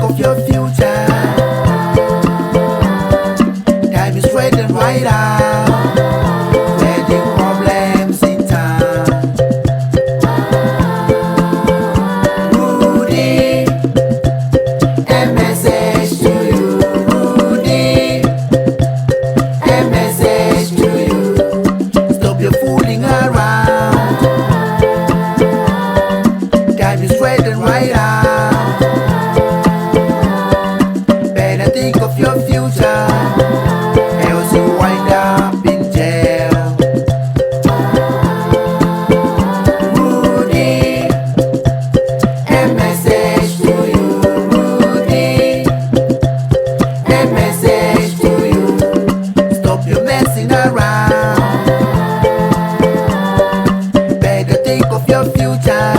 of your future. Time is straight and right out. Wedding problems in town. Rudy, a message to you. Rudy, a message to you. Stop your fooling around. Time is straight and right out. Better think of your future, else you wind up in jail. Rudy, a message to you. Rudy, a message to you. Stop your messing around. Better think of your future.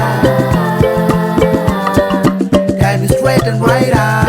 Time is straight and right out.